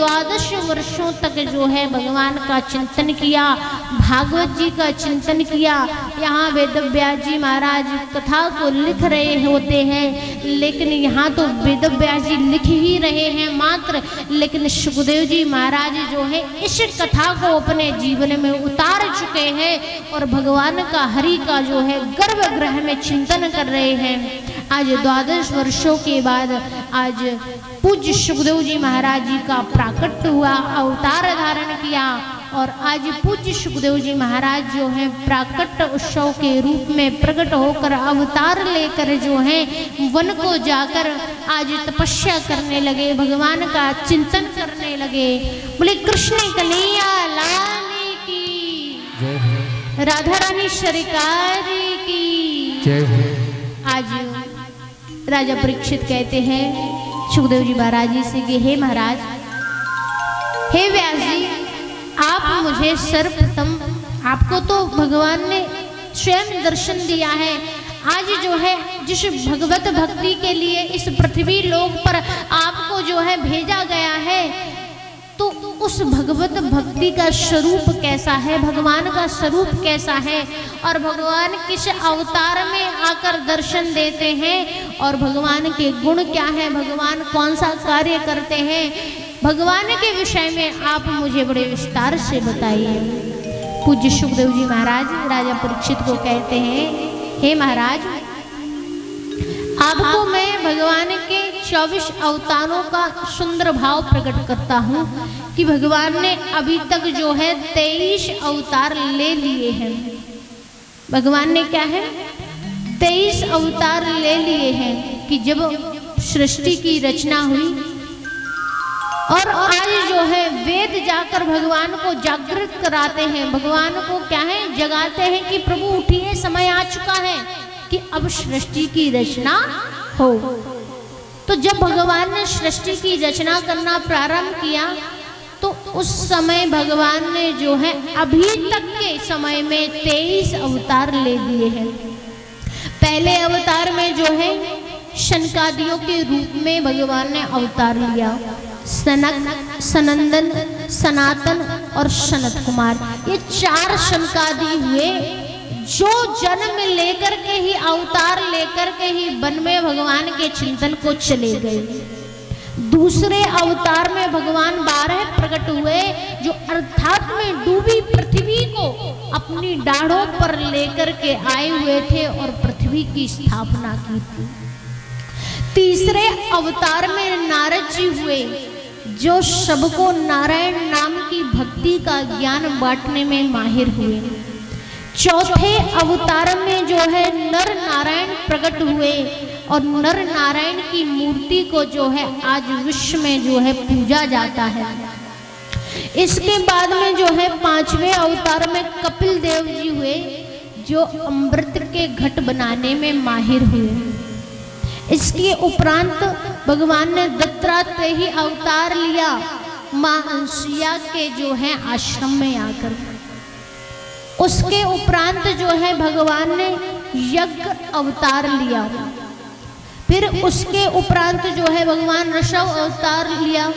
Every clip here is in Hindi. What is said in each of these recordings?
द्वादश वर्षों तक जो है भगवान का चिंतन किया, भागवत जी का चिंतन किया। यहाँ वेद व्यास जी महाराज कथा को लिख रहे होते हैं, लेकिन यहाँ तो वेद व्यास जी लिख ही रहे हैं मात्र, लेकिन सुखदेव जी महाराज जो है इस कथा को अपने जीवन में उतार चुके हैं और भगवान का हरि का जो है गर्भगृह में चिंतन कर रहे हैं। आज 12 वर्षों के बाद आज पूज्य सुखदेव जी महाराज जी का प्राकट्य हुआ, अवतार धारण किया और आज पूज्य सुखदेव जी महाराज जो है प्राकट्य उत्सव के रूप में प्रकट होकर अवतार लेकर जो है वन को जाकर आज तपस्या करने लगे, भगवान का चिंतन करने लगे। बोले कृष्ण कन्हैया लाल की, राधा रानी सरकार की जय। आज राजा परीक्षित कहते हैं सुखदेव जी महाराज जी से कि हे महाराज, हे व्यास जी, आप मुझे सर्वप्रथम, आपको तो भगवान ने स्वयं दर्शन दिया है। आज जो है जिस भगवत भक्ति के लिए इस पृथ्वी लोक पर आपको जो है भेजा गया है, तो उस भगवत भक्ति का स्वरूप कैसा है, भगवान का स्वरूप कैसा है और भगवान किस अवतार में आकर दर्शन देते हैं और भगवान के गुण क्या है, भगवान कौन सा कार्य करते हैं, भगवान के विषय में आप मुझे बड़े विस्तार से बताइए। पूज्य सुखदेव जी महाराज राजा परीक्षित को कहते हैं, हे महाराज, आपको मैं भगवान के 24 अवतारों का सुंदर भाव प्रकट करता हूँ कि भगवान ने अभी तक जो है 23 अवतार ले लिए हैं। भगवान ने क्या है 23 अवतार ले लिए हैं कि जब सृष्टि की रचना हुई और आज जो है वेद जाकर भगवान को जागृत कराते हैं, भगवान को क्या है जगाते हैं कि प्रभु उठिए, समय आ चुका है कि अब सृष्टि की रचना हो। तो जब भगवान ने सृष्टि की रचना करना प्रारंभ किया तो उस समय भगवान ने जो है अभी तक के समय में 23 अवतार ले लिए हैं। पहले अवतार में जो है शनकादियों के रूप में भगवान ने अवतार लिया, सनक, सनंदन, सनातन और सनत कुमार, ये 4 शनकादि हुए जो जन्म लेकर के ही अवतार लेकर के ही वन में भगवान के चिंतन को चले गए। दूसरे अवतार में भगवान 12 प्रकट हुए जो अर्थात में डूबी पृथ्वी को अपनी डाढ़ों पर लेकर के आए हुए थे और पृथ्वी की स्थापना की थी। तीसरे अवतार में नारद जी हुए जो सबको नारायण नाम की भक्ति का ज्ञान बांटने में माहिर हुए। चौथे अवतार में जो है नर नारायण प्रकट हुए और नर नारायण की मूर्ति को जो है आज विश्व में जो है पूजा जाता है। इसके बाद में जो है 5वें अवतार में कपिल देव जी हुए जो अमृत के घट बनाने में माहिर हुए। इसके उपरांत भगवान ने दत्तात्रेय अवतार लिया मां अंसुया के जो है आश्रम में आकर। उसके उपरांत जो है भगवान ने यज्ञ अवतार लिया। फिर उसके उपरांत जो है भगवान ऋषभ अवतार लिया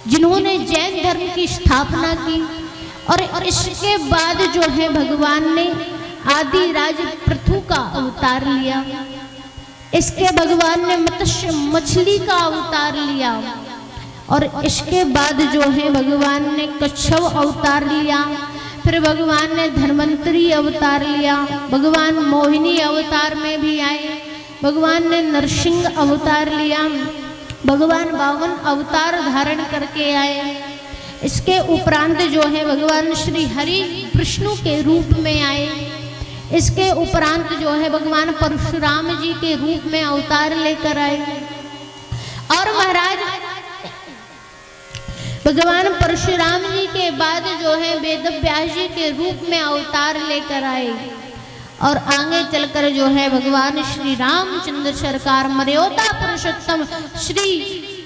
जिन्होंने जैन धर्म की स्थापना की। और इसके बाद जो है भगवान ने आदि राज पृथु का अवतार लिया। इसके भगवान ने मत्स्य मछली का अवतार लिया और इसके बाद जो है भगवान ने कच्छप अवतार लिया। फिर भगवान ने धन्वंतरी अवतार लिया, भगवान मोहिनी अवतार में भी आए, भगवान ने नरसिंह अवतार लिया, भगवान 52 अवतार धारण करके आए। इसके उपरांत जो है भगवान श्री हरि विष्णु के रूप में आए। इसके उपरांत जो है भगवान परशुराम जी के रूप में अवतार लेकर आए। और महाराज भगवान परशुराम जी के बाद जो है वेद व्यास जी के रूप में अवतार लेकर आए। और आगे चलकर जो है भगवान श्री रामचंद्र सरकार मर्यादा पुरुषोत्तम श्री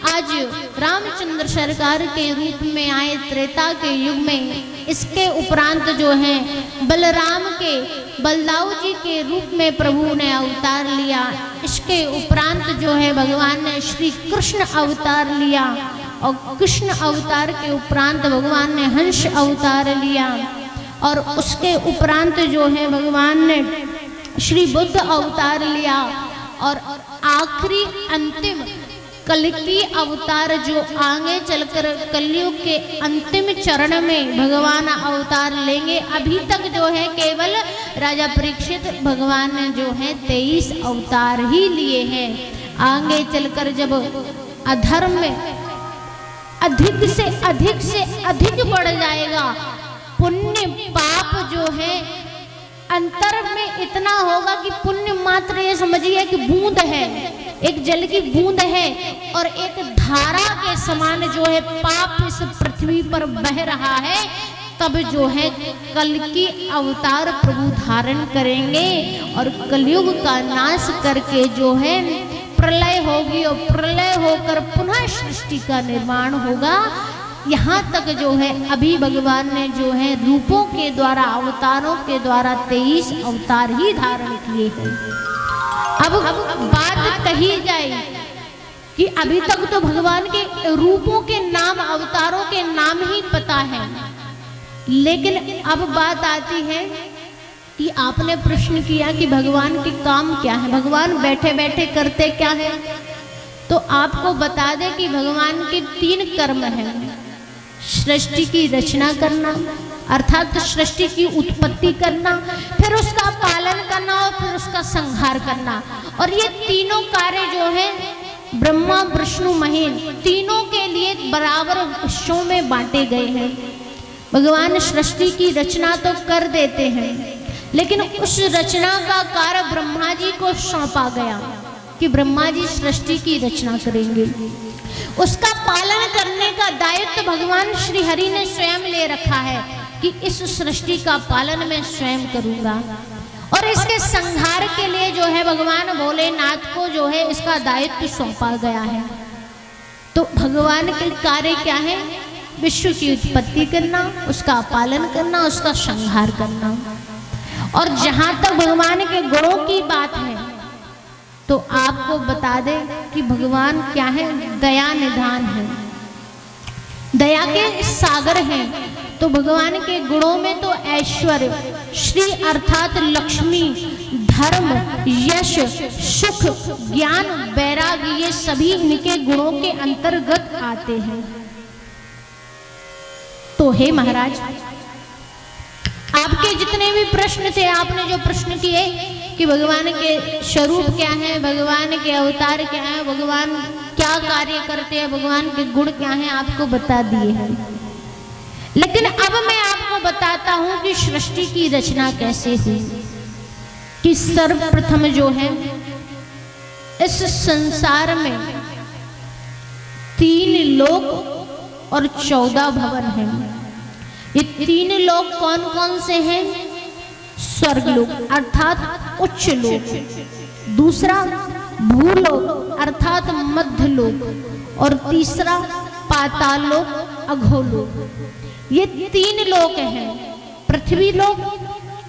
आज रामचंद्र सरकार के रूप में आए त्रेता के युग में। इसके उपरांत जो है बलराम के बलदाऊ जी के रूप में प्रभु ने अवतार लिया। इसके उपरांत जो है भगवान ने श्री कृष्ण अवतार लिया और कृष्ण अवतार के उपरांत भगवान ने हंस अवतार लिया और उसके उपरांत जो है भगवान ने श्री बुद्ध अवतार लिया और आखिरी अंतिम कल्कि अवतार जो आगे चलकर कलयुग के अंतिम चरण में भगवान अवतार लेंगे। अभी तक जो है केवल राजा परीक्षित भगवान ने जो है 23 अवतार ही लिए हैं। आगे चलकर जब अधर्म में अधिक से अधिक बढ़ जाएगा, पुण्य पाप जो है अंतर में इतना होगा कि पुण्य मात्र ये समझिए कि बूंद है, एक जल की बूंद है और एक धारा के समान जो है पाप इस पृथ्वी पर बह रहा है। तब जो है कल्कि अवतार प्रभु धारण करेंगे और कलयुग का नाश करके जो है प्रलय होगी और प्रलय होकर पुनः सृष्टि का निर्माण होगा। यहाँ तक जो है अभी भगवान ने जो है रूपों के द्वारा अवतारों के द्वारा 23 अवतार ही धारण किए हैं। अब बात कही जाए कि अभी तक तो भगवान के रूपों के नाम अवतारों के नाम ही पता है, लेकिन अब बात आती है कि आपने प्रश्न किया कि भगवान के काम क्या है, भगवान बैठे बैठे करते क्या है। तो आपको बता दें कि भगवान के 3 कर्म हैं। सृष्टि की रचना करना अर्थात सृष्टि की उत्पत्ति करना, फिर उसका पालन करना और फिर उसका संहार करना। और ये तीनों कार्य जो है ब्रह्मा विष्णु महेश तीनों के लिए बराबर हिस्सों में बांटे गए हैं। भगवान सृष्टि की रचना तो कर देते हैं, लेकिन उस रचना का कार्य ब्रह्मा जी को सौंपा गया कि ब्रह्मा जी सृष्टि की रचना करेंगे। उसका पालन करने का दायित्व भगवान श्री हरि ने स्वयं ले रखा है कि इस सृष्टि का पालन मैं स्वयं करूंगा। और इसके संहार के लिए जो है भगवान भोलेनाथ को जो है इसका दायित्व सौंपा गया है। तो भगवान के कार्य क्या है? विश्व की उत्पत्ति करना, उसका पालन करना, उसका संहार करना। और जहां तक भगवान के गुणों की बात है तो आपको बता दें कि भगवान क्या है? दया निधान है, दया के सागर हैं। तो भगवान के गुणों में तो ऐश्वर्य, श्री अर्थात लक्ष्मी, धर्म, यश, सुख, ज्ञान, वैराग्य ये सभी इनके गुणों के अंतर्गत आते हैं। तो हे महाराज, आपके जितने भी प्रश्न थे, आपने जो प्रश्न किए कि भगवान के स्वरूप क्या है, भगवान के अवतार क्या है, भगवान क्या कार्य करते हैं, भगवान के गुण क्या हैं, आपको बता दिए हैं। लेकिन अब मैं आपको बताता हूं कि सृष्टि की रचना कैसे हुई। कि सर्वप्रथम जो है इस संसार में 3 लोक और 14 भवन हैं। ये 3 लोक कौन कौन से हैं? स्वर्गलोक अर्थात उच्च लोक, दूसरा भूलोक अर्थात मध्य लोक और तीसरा पाताल लोक, अधोलोक। ये 3 लोक हैं। पृथ्वी लोक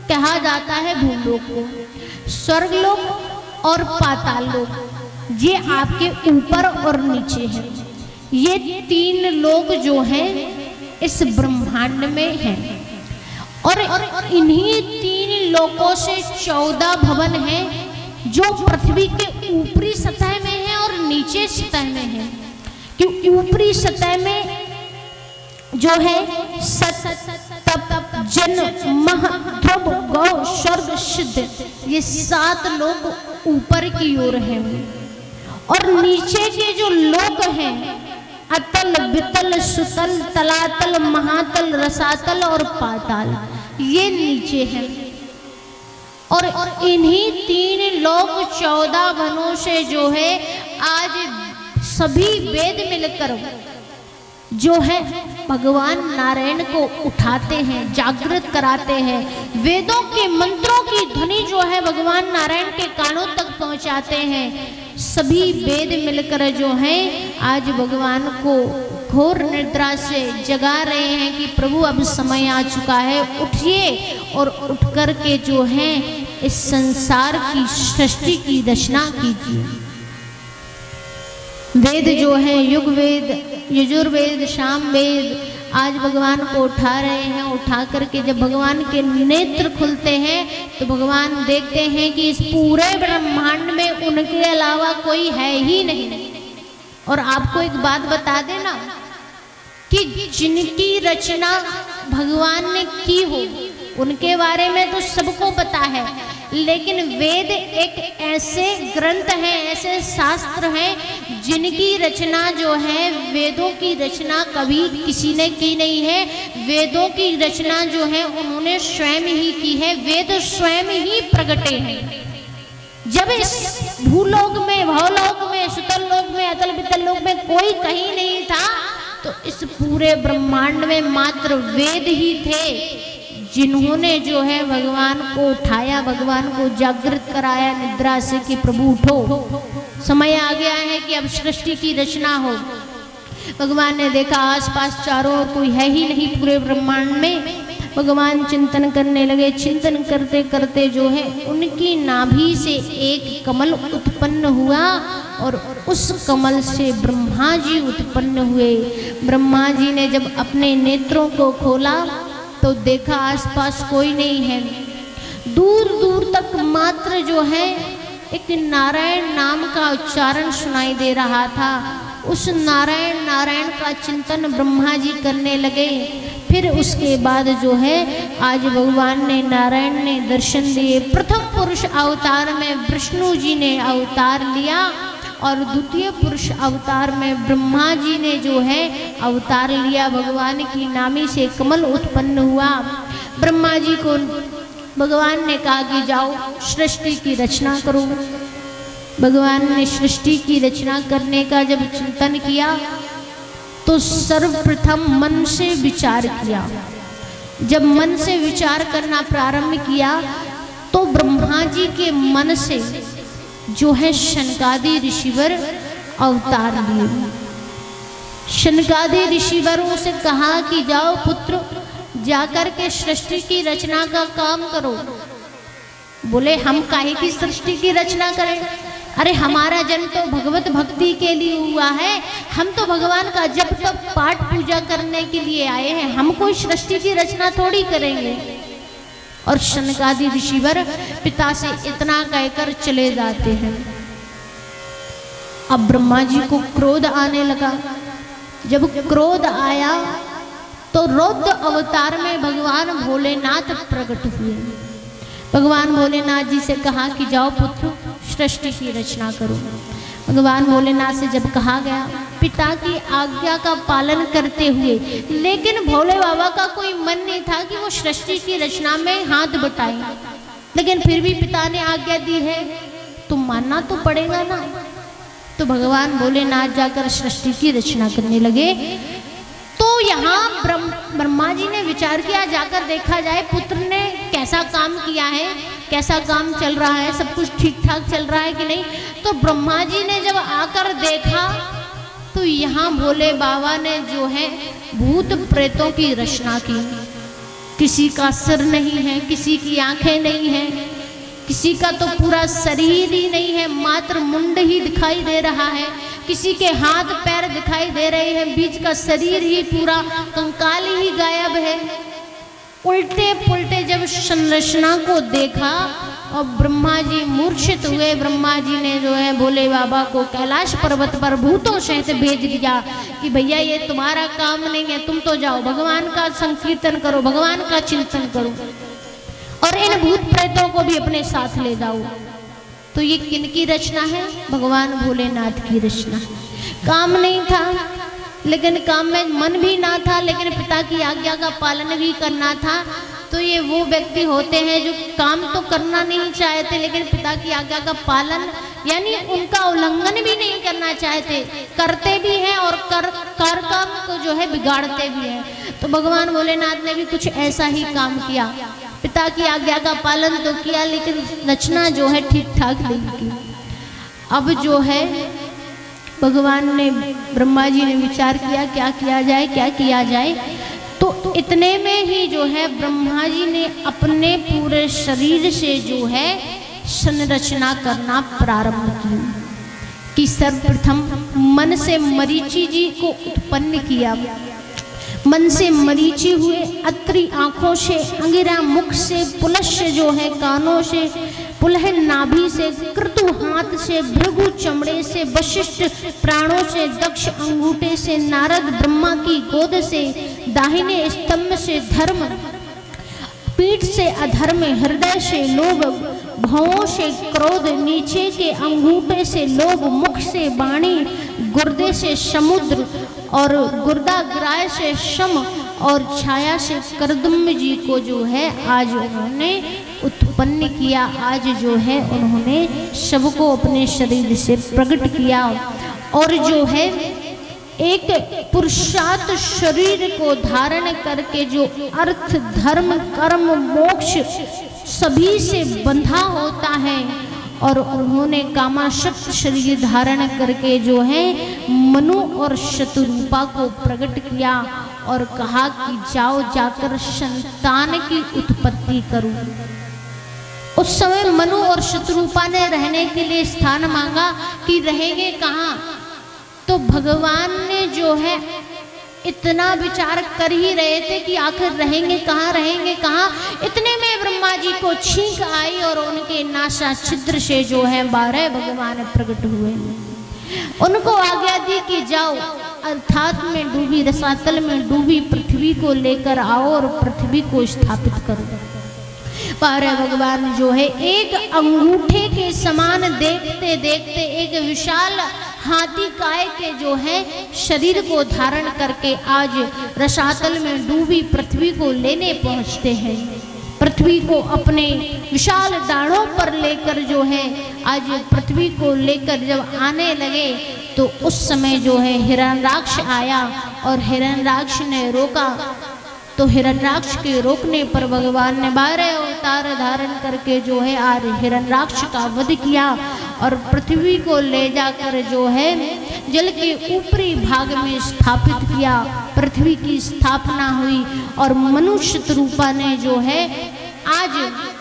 कहा जाता है भूलोक को, स्वर्गलोक और पाताल लोक ये आपके ऊपर और नीचे हैं। ये 3 लोक जो हैं इस ब्रह्मांड में हैं। और इन्हीं 3 लोकों से 14 भवन हैं जो पृथ्वी के ऊपरी सतह में हैं और नीचे सतह में हैं। कि ऊपरी सतह में जो है सत, तप, जन, मह, ध्रुव, गौ, स्वर्ग, सिद्ध ये 7 लोक ऊपर की ओर हैं। और नीचे के जो लोक हैं अतल, वितल, सुतल, तलातल, महातल, रसातल और पाताल ये नीचे हैं। और इन्हीं 3 लोक 14 वनों से जो है आज सभी वेद मिलकर जो है भगवान नारायण को उठाते हैं, जागृत कराते हैं। वेदों के मंत्रों की ध्वनि जो है भगवान नारायण के कानों तक पहुंचाते हैं। सभी वेद मिलकर जो हैं आज भगवान को घोर निद्रा से जगा रहे हैं कि प्रभु अब समय आ चुका है, उठिए और उठ कर के जो है इस संसार की सृष्टि की रचना कीजिए। वेद जो है युग वेद यजुर्वेद सामवेद आज भगवान को उठा रहे हैं। उठा करके जब भगवान के नेत्र खुलते हैं तो भगवान देखते हैं कि इस पूरे ब्रह्मांड में उनके अलावा कोई है ही नहीं। और आपको एक बात बता देना कि जिनकी रचना भगवान ने की हो उनके बारे में तो सबको पता है, लेकिन वेद एक ऐसे ग्रंथ हैं, ऐसे शास्त्र हैं जिनकी रचना जो है, वेदों की रचना कभी किसी ने की नहीं है। वेदों की रचना जो है उन्होंने स्वयं ही की है। वेद स्वयं ही प्रगटे हैं। जब इस भूलोक में, भवलोक में, सुतल लोक में, अतल वितल लोक में कोई कहीं नहीं था, तो इस पूरे ब्रह्मांड में मात्र वेद ही थे जिन्होंने जो है भगवान को उठाया, भगवान को जागृत कराया निद्रा से कि प्रभु उठो, समय आ गया है कि अब सृष्टि की रचना हो। भगवान ने देखा आसपास चारों ओर कोई है ही नहीं पूरे ब्रह्मांड में। भगवान चिंतन करने लगे। चिंतन करते करते जो है उनकी नाभि से एक कमल उत्पन्न हुआ और उस कमल से ब्रह्मा जी उत्पन्न हुए। ब्रह्मा जी ने जब अपने नेत्रों को खोला तो देखा आसपास कोई नहीं है। दूर दूर तक मात्र जो है एक नारायण नाम का उच्चारण सुनाई दे रहा था। उस नारायण नारायण का चिंतन ब्रह्मा जी करने लगे। फिर उसके बाद जो है आज भगवान ने, नारायण ने दर्शन दिए। प्रथम पुरुष अवतार में विष्णु जी ने अवतार लिया और द्वितीय पुरुष अवतार में ब्रह्मा जी ने जो है अवतार लिया। भगवान की नाभि से कमल उत्पन्न हुआ। ब्रह्मा जी को भगवान ने कहा कि जाओ सृष्टि की रचना करो। भगवान ने सृष्टि की रचना करने का जब चिंतन किया तो सर्वप्रथम मन से विचार किया। जब मन से विचार करना प्रारंभ किया तो ब्रह्मा जी के मन से जो है शनकादि ऋषिवर अवतार लिए। शनकादि ऋषिवरों से कहा कि जाओ पुत्र, जाकर के सृष्टि की रचना का काम करो। बोले हम काहे की सृष्टि की रचना करें? अरे हमारा जन्म तो भगवत भक्ति के लिए हुआ है। हम तो भगवान का जप तप पाठ पूजा करने के लिए आए हैं। हम कोई सृष्टि की रचना थोड़ी करेंगे। और शनकादि ऋषिवर पिता से इतना कहकर चले जाते हैं। अब ब्रह्मा जी को क्रोध आने लगा। जब क्रोध आया तो रौद्र अवतार में भगवान भोलेनाथ प्रकट हुए। भगवान भोलेनाथ जी से कहा कि जाओ पुत्र सृष्टि की रचना करो। भगवान भोलेनाथ से जब कहा गया, पिता की आज्ञा का पालन करते हुए, लेकिन भोले बाबा का कोई मन नहीं था कि वो सृष्टि की रचना में हाथ बटाएं। लेकिन फिर भी पिता ने आज्ञा दी है तो मानना तो पड़ेगा ना। तो भगवान भोलेनाथ जाकर सृष्टि की रचना करने लगे। तो यहाँ ब्रह्मा जी ने विचार किया, जाकर देखा जाए पुत्र ने कैसा काम किया है, कैसा काम चल रहा है, सब कुछ ठीक ठाक चल रहा है कि नहीं। तो ब्रह्मा जी ने जब आकर देखा तो यहाँ भोले बाबा ने जो है भूत प्रेतों की रचना की। किसी का सिर नहीं है, किसी की आंखें नहीं है, किसी का तो पूरा शरीर ही नहीं है, मात्र मुंड ही दिखाई दे रहा है। किसी के हाथ पैर दिखाई दे रहे हैं, बीच का शरीर ही पूरा कंकाल ही गायब है। उल्टे पुल्टे जब संरचना को देखा और ब्रह्मा जी मूर्छित हुए। ब्रह्मा जी ने जो है भोले बाबा को कैलाश पर्वत पर भूतों सहित भेज दिया कि भैया ये तुम्हारा काम नहीं है, तुम तो जाओ भगवान का संकीर्तन करो, भगवान का चिंतन करो और इन भूत प्रेतों को भी अपने साथ ले जाओ। तो ये किनकी रचना है? भगवान भोलेनाथ की रचना। काम नहीं था, लेकिन काम में मन भी ना था, लेकिन पिता की आज्ञा का पालन भी करना था। तो ये वो व्यक्ति होते हैं जो काम तो करना नहीं चाहते, लेकिन पिता की आज्ञा का पालन यानी उनका उल्लंघन भी नहीं करना चाहते, करते भी हैं और कर काम को जो है बिगाड़ते भी हैं। तो भगवान भोलेनाथ ने भी कुछ ऐसा ही काम किया। पिता की आज्ञा का पालन तो किया, लेकिन रचना जो है ठीक ठाक नहीं की। अब जो है भगवान ने, ब्रह्मा जी ने विचार किया क्या किया जाए, क्या किया जाए। तो इतने में ही जो है ब्रह्मा जी ने अपने पूरे शरीर से जो है संरचना करना प्रारंभ की। कि सर्वप्रथम मन से मरीचि जी को उत्पन्न किया। मन से मरीचि हुए, अत्रि आंखों से, अंगिरा मुख से, पुलस्य जो है कानों से, पुलह नाभि से, क्रतु हाथ से, भृगु चमड़े से, वशिष्ठ प्राणों से, दक्ष अंगूठे से, नारद ब्रह्मा की गोद से, दाहिने स्तंभ से धर्म, पीठ से अधर्म, हृदय से लोभ, भौं से क्रोध, नीचे के अंगूठे से लोभ, मुख से वाणी, गुर्दे से समुद्र और गुर्दाग्राय से शम और छाया से करदम्ब जी को जो है आज उन्होंने उत्पन्न किया। आज जो है उन्होंने सबको अपने शरीर से प्रकट किया और जो है एक पुरुषार्थ शरीर को धारण करके जो अर्थ धर्म कर्म मोक्ष सभी से बंधा होता है और उन्होंने कामाशक्त शरीर धारण करके जो है मनु और शतरूपा को प्रकट किया और कहा कि जाओ जाकर संतान की उत्पत्ति करो। उस समय मनु और शतरूपा ने रहने के लिए स्थान मांगा कि रहेंगे कहाँ, तो भगवान ने जो है इतना विचार कर ही रहे थे कि आखिर रहेंगे कहाँ, रहेंगे कहाँ। इतने में ब्रह्मा जी को छींक आई और उनके नासा छिद्र से जो है 12 भगवान प्रकट हुए। उनको आज्ञा दी कि जाओ अर्थात में डूबी रसातल में डूबी पृथ्वी को लेकर आओ और पृथ्वी को स्थापित करो। 12 भगवान जो है एक अंगूठे के समान देखते देखते एक विशाल हाथी काय के जो है शरीर को धारण करके आज रसातल में डूबी पृथ्वी को लेने पहुंचते हैं। पृथ्वी को अपने विशाल डाढ़ों पर लेकर जो है आज पृथ्वी को लेकर जब आने लगे तो उस समय जो है हिरण्यराक्ष आया और हिरण्यराक्ष ने रोका। तो हिरण्यराक्ष के रोकने पर भगवान ने 12 अवतार धारण करके जो है आज हिरण्यराक्ष का वध किया और पृथ्वी को ले जाकर जो है जल के ऊपरी भाग में स्थापित किया। पृथ्वी की स्थापना हुई और मनुष्य रूपा ने जो है आज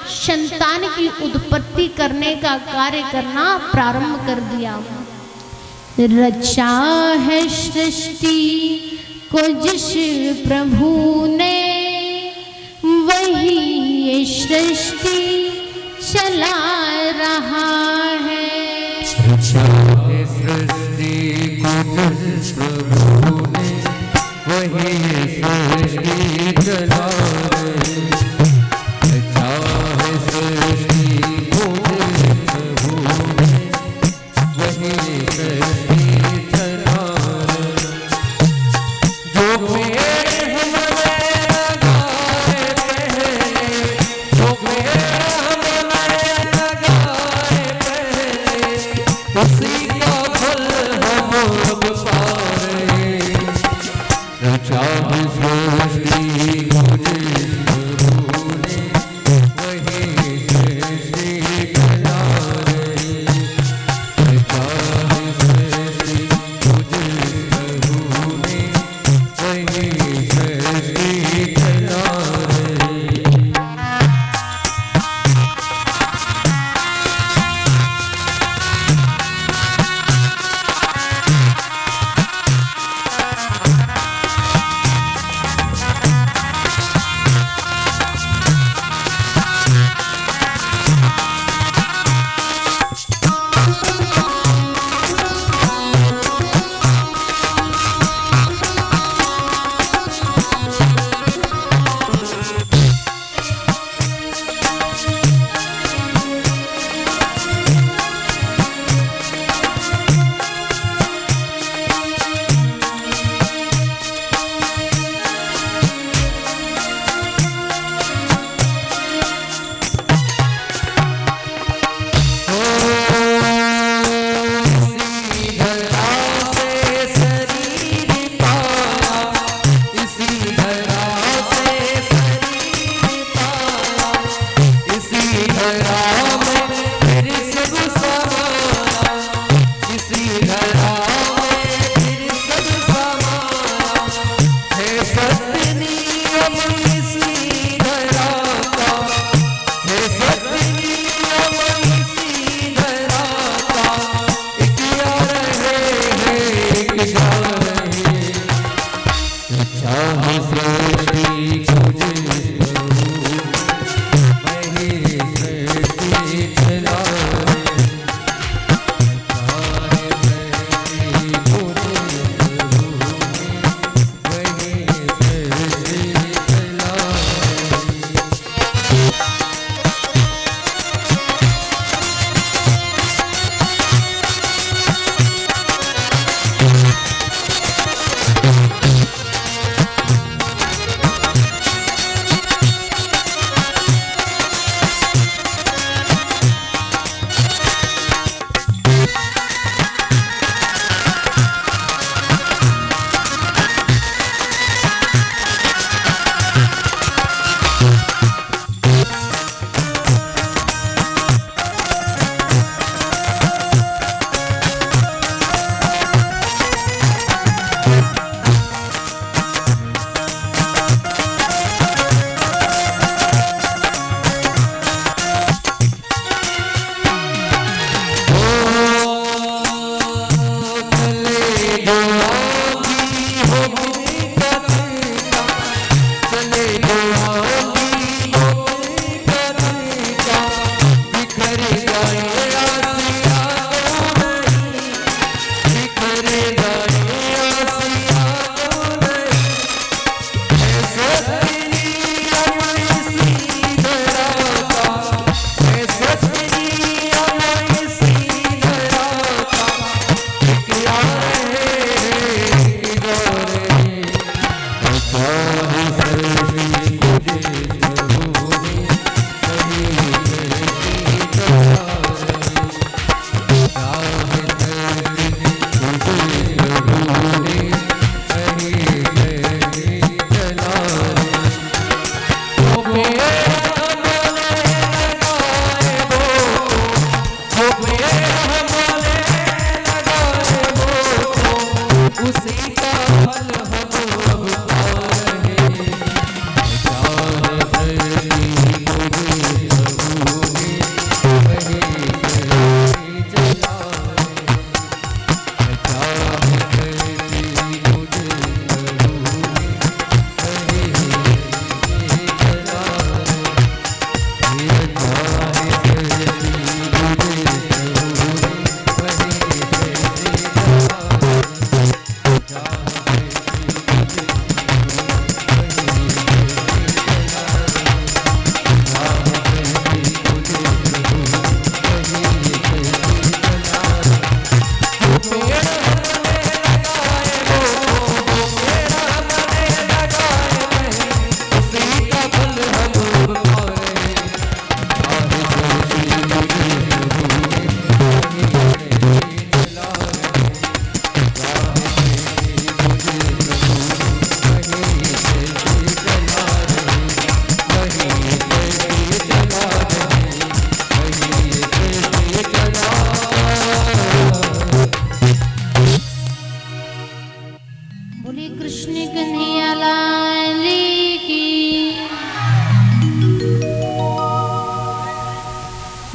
संतान की उत्पत्ति करने का कार्य करना प्रारंभ कर दिया। रचा है सृष्टि को जिस प्रभु ने वही ये सृष्टि चला रहा है। रचा है सृष्टि को जिस प्रभु ने वही ये सृष्टि चला रहा है। रचा है सृष्टि को जिस प्रभु ने वही ये सृष्टि चला रहा है। जो पेड़ हमने लगाए पहले, जो पेड़ हमने लगाए पहले, उसी का फल हम अब पा रहे। रचा है सृष्टि को जिस प्रभु ने वही सृष्टि चला रहे। रचा है सृष्टि को जिस प्रभु ने वही सृष्टि चला रहे। चाहे सृष्टि कुछ वही सृष्टि चलाए, चाहे सृष्टि कुछ वही सृष्टि चलाए।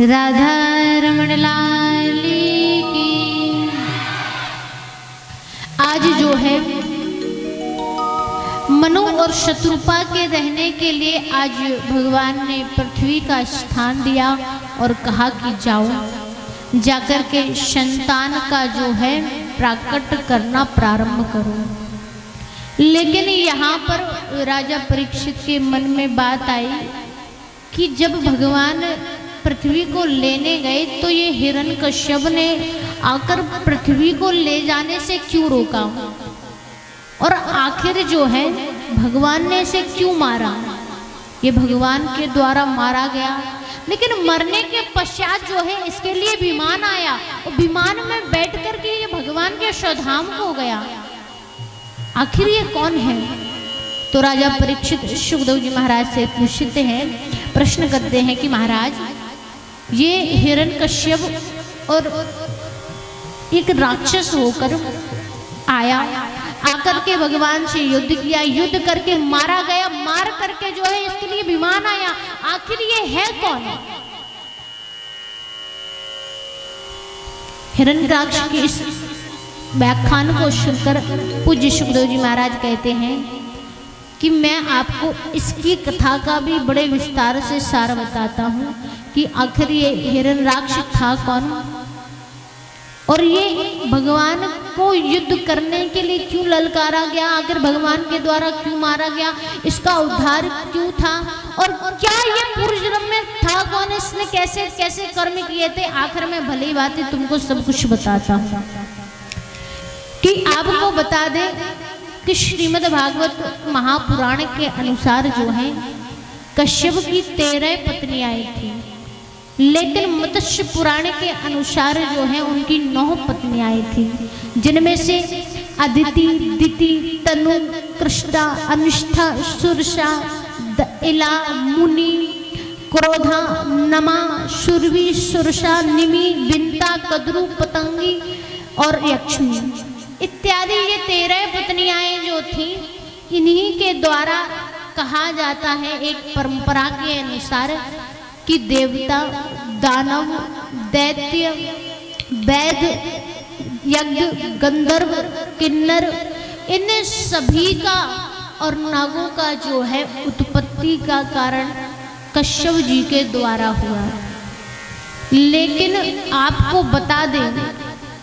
राधा रमण लाल की। आज जो है मनु और शत्रुपा के रहने के लिए आज भगवान ने पृथ्वी का स्थान दिया और कहा कि जाओ जाकर के संतान का जो है प्राकट करना प्रारंभ करो। लेकिन यहाँ पर राजा परीक्षित के मन में बात आई कि जब भगवान पृथ्वी को लेने गए तो ये हिरण्यकश्यप ने आकर पृथ्वी को ले जाने से क्यों रोका, और आखिर जो है भगवान ने इसे क्यों मारा। ये भगवान के द्वारा मारा गया, लेकिन मरने के पश्चात जो है इसके लिए विमान आया और विमान में बैठ कर के ये भगवान के स्वधाम को गया। आखिर ये कौन है? तो राजा परीक्षित सुखदेव जी महाराज से पूछते हैं, प्रश्न करते हैं कि महाराज ये हिरण्यकश्यप और एक राक्षस होकर आया, आकर के भगवान से युद्ध किया, युद्ध करके मारा गया, मार करके जो है इसके लिए विमान आया। आखिर ये है कौन? हिरण्यराक्ष की इस व्याख्यान को सुनकर पूज्य सुखदेव जी महाराज कहते हैं कि मैं आपको इसकी कथा का भी बड़े विस्तार से सार बताता हूँ कि आखिर ये हिरण्यराक्ष था कौन और ये भगवान को युद्ध करने के लिए क्यों ललकारा गया, आखिर भगवान के द्वारा क्यों मारा गया, इसका उद्धार क्यों था और क्या ये पूर्व जन्म में था कौन, इसने कैसे कैसे कर्म किए थे। आखिर में भली बातें तुमको सब कुछ बताता हूँ कि आपको बता दे कि श्रीमद् भागवत महापुराण के अनुसार जो है कश्यप की 13 पत्नियां थी, लेकिन मत्स्य पुराण के अनुसार जो है उनकी 9 पत्नियां थी, जिनमें से अदिति, दिति, तनु, कृष्णा, अनिष्ठा, सुरसा, इला, मुनि, क्रोधा, नमा, सुरभि, सुरसा, निमि, बिंता, कद्रु, पतंगी और यक्ष्मी इत्यादि ये 13 पत्नियां जो थी, इन्हीं के द्वारा कहा जाता है एक परंपरा के अनुसार कि देवता, दानव, दैत्य, वैद्य, यज्ञ, गंधर्व, किन्नर इन सभी का और नागों का जो है उत्पत्ति का कारण कश्यप जी के द्वारा हुआ। लेकिन आपको बता दें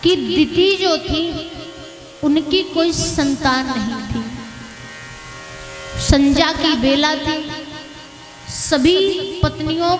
कि दिति जो थी उनकी कोई संतान नहीं थी। संध्या की बेला थी, सभी पत्नियों